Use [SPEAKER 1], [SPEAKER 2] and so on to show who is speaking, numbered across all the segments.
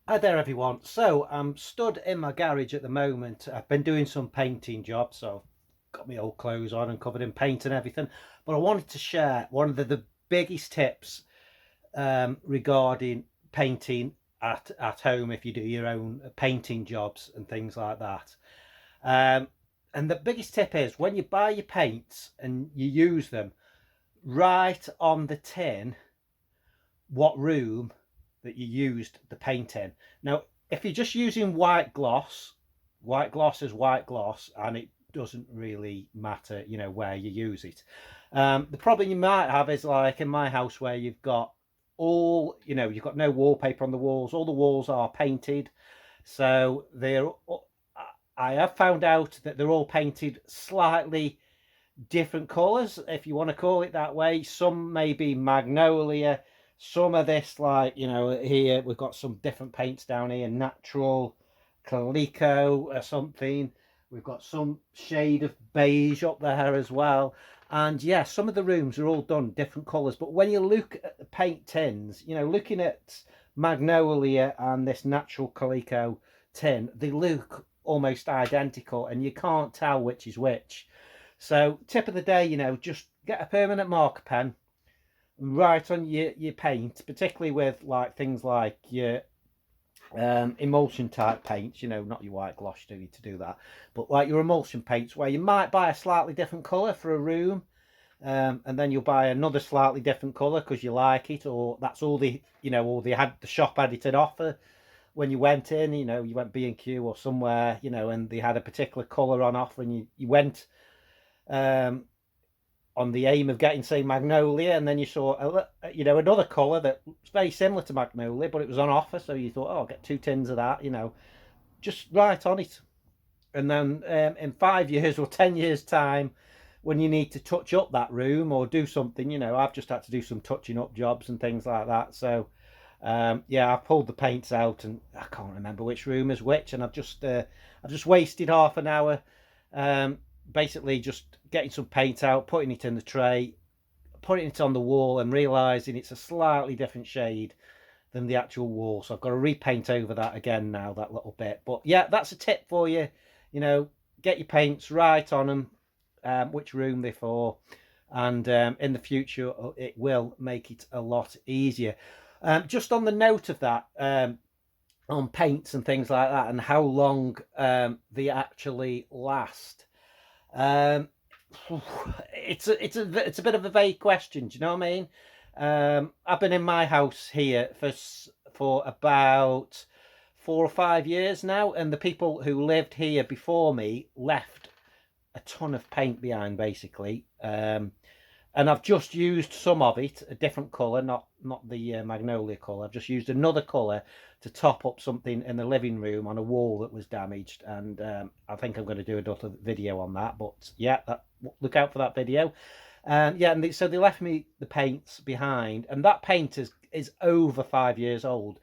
[SPEAKER 1] Hi there everyone. So I'm stood in my garage at the moment. I've been doing some painting jobs, so I've got my old clothes on and covered in paint and everything. But I wanted to share one of the biggest tips regarding painting at home if you do your own painting jobs and things like that. Um, and the biggest tip is when you buy your paints and you use them, write on the tin what room that you used the paint in. Now, if you're just using white gloss is white gloss, and it doesn't really matter, where you use it. The problem you might have is like in my house where you've got you've got no wallpaper on the walls. All the walls are painted, so I have found out that they're all painted slightly different colours, if you want to call it that way. Some may be magnolia, some of this, like, here we've got some different paints down here, natural calico or something. We've got some shade of beige up there as well. And yeah, some of the rooms are all done different colours. But when you look at the paint tins, looking at magnolia and this natural calico tin, they look almost identical and you can't tell which is which. So tip of the day, just get a permanent marker pen and write on your paint, particularly with like things like your emulsion type paints, not your white gloss, you do need to do that, but like your emulsion paints where you might buy a slightly different colour for a room, and then you'll buy another slightly different colour because you like it, or that's all all they had, the shop had it in offer when you went in, you went B&Q or somewhere, and they had a particular colour on offer, and you went um, on the aim of getting, say, magnolia, and then you saw, another colour that's very similar to magnolia, but it was on offer, so you thought, oh, I'll get 2 tins of that, just write on it. And then in 5 years or 10 years' time, when you need to touch up that room or do something, I've just had to do some touching up jobs and things like that. So, yeah, I've pulled the paints out, and I can't remember which room is which, and I've just wasted half an hour. Basically just getting some paint out, putting it in the tray, putting it on the wall, and realizing it's a slightly different shade than the actual wall. So I've got to repaint over that again now, that little bit. But yeah, that's a tip for you. Get your paints right on them, which room they're for, and in the future it will make it a lot easier. Just on the note of that, on paints and things like that, and how long they actually last. Um, it's a bit of a vague question. Do you know what I mean? I've been in my house here for about 4 or 5 years now, and the people who lived here before me left a ton of paint behind, basically. And I've just used some of it, a different colour, not the magnolia colour. I've just used another colour to top up something in the living room on a wall that was damaged, and I think I'm going to do another video on that. But yeah, look out for that video. Yeah, and so they left me the paints behind, and that paint is over 5 years old,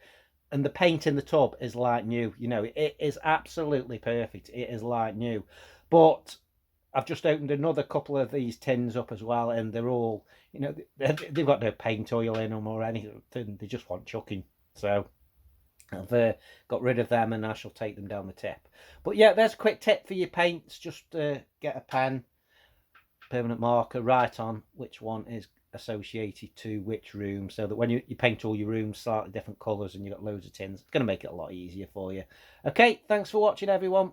[SPEAKER 1] and the paint in the tub is like new. It is absolutely perfect. It is like new, but I've just opened another couple of these tins up as well, and they're all, they've got no paint oil in them or anything. They just want chucking. So I've got rid of them, and I shall take them down the tip. But yeah, there's a quick tip for your paints. Just get a pen, permanent marker, write on which one is associated to which room, so that when you paint all your rooms slightly different colours and you've got loads of tins, it's going to make it a lot easier for you. Okay, thanks for watching, everyone.